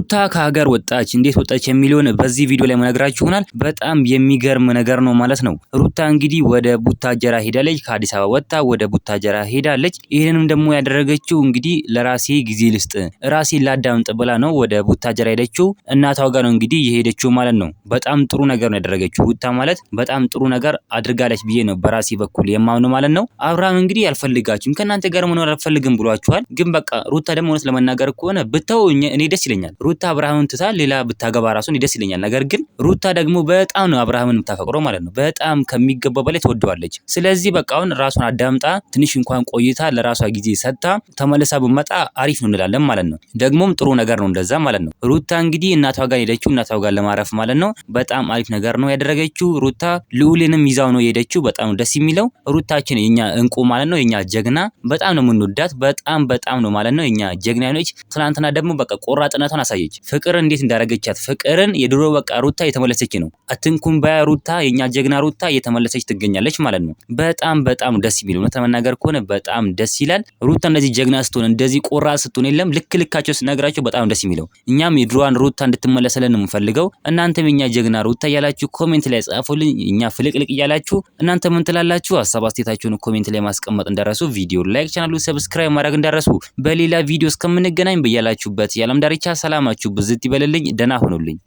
ሩታ ከሀገር ወጣች እንዴት ወጣች የሚለውን በዚህ ቪዲዮ ላይ መነግራችሁ ይሆናል። በጣም የሚገርም ነገር ነው ማለት ነው። ሩታ እንግዲህ ወደ ቡታጀራ ሄዳለች። ከአዲስ አበባ ወጣ ወደ ቡታጀራ ሄዳለች። ይሄንንም ደግሞ ያደረገችው እንግዲህ ለራሴ ጊዜ ልስጥ ራሴን ላዳምጥ ብላ ነው ወደ ቡታጀራ ሄደችው። እናቷ ጋር ነው እንግዲህ የሄደችው ማለት ነው። በጣም ጥሩ ነገር ነው ያደረገችው ሩታ ማለት በጣም ጥሩ ነገር አድርጋለች ብዬ ነው በራሴ በኩል የማምነው ማለት ነው። አብርሃም እንግዲህ አልፈልጋችሁም ከናንተ ጋር መኖር አልፈልግም ብሏችኋል። ግን በቃ ሩታ ደግሞ እውነት ለመናገር ከሆነ ብተውኝ እኔ ደስ ይለኛል። ሩታ አብርሃምን ትታ ሌላ ብታገባ ራሱ እኔ ደስ ይለኛል። ነገር ግን ሩታ ደግሞ በጣም ነው አብርሃምን የምታፈቅረው ማለት ነው። በጣም ከሚገባው በላይ ትወደዋለች። ስለዚህ በቃ አሁን ራሷን አዳምጣ ትንሽ እንኳን ቆይታ ለራሷ ጊዜ ሰጥታ ተመልሳ ብመጣ አሪፍ ነው እንላለን ማለት ነው። ደግሞም ጥሩ ነገር ነው እንደዛ ማለት ነው። ሩታ እንግዲህ እናቷ ጋር ሄደችው እናቷ ጋር ለማረፍ ማለት ነው። በጣም አሪፍ ነገር ነው ያደረገችው ሩታ። ልዑልንም ይዛው ነው የሄደችው። በጣም ደስ የሚለው ሩታችን የኛ እንቁ ማለት ነው። የኛ ጀግና በጣም ነው የምንወዳት። በጣም ነው ማለት ነው የኛ ጀግና ነች። ትናንትና ደግሞ በቃ ቆራጥነቷን አሳየች። ፍቅር እንዴት እንዳረገቻት ፍቅርን የድሮ በቃ ሩታ የተመለሰች ነው። አትንኩም ባያ ሩታ የኛ ጀግና ሩታ እየተመለሰች ትገኛለች ማለት ነው። በጣም ደስ የሚል ነው ተመናገር ከሆነ በጣም ደስ ይላል። ሩታ እንደዚህ ጀግና ስትሆን እንደዚህ ቆራጥ ስትሆን የለም ልካቸው ስነግራቸው በጣም ደስ የሚለው። እኛም የድሮዋን ሩታ እንድትመለሰልን ነው የምንፈልገው። እናንተም የኛ ጀግና ሩታ እያላችሁ ኮሜንት ላይ ጻፉልኝ። እኛ ፍልቅልቅ እያላችሁ እናንተ ምን ትላላችሁ? ሀሳብ አስተያየታችሁን ኮሜንት ላይ ማስቀመጥ እንዳረሱ፣ ቪዲዮ ላይክ፣ ቻናሉን ሰብስክራይብ ማድረግ እንዳረሱ። በሌላ ቪዲዮ እስከምንገናኝ በያላችሁበት የዓለም ዳርቻ ሰላማችሁ ብዝት ይበልልኝ። ደህና ሁኑልኝ።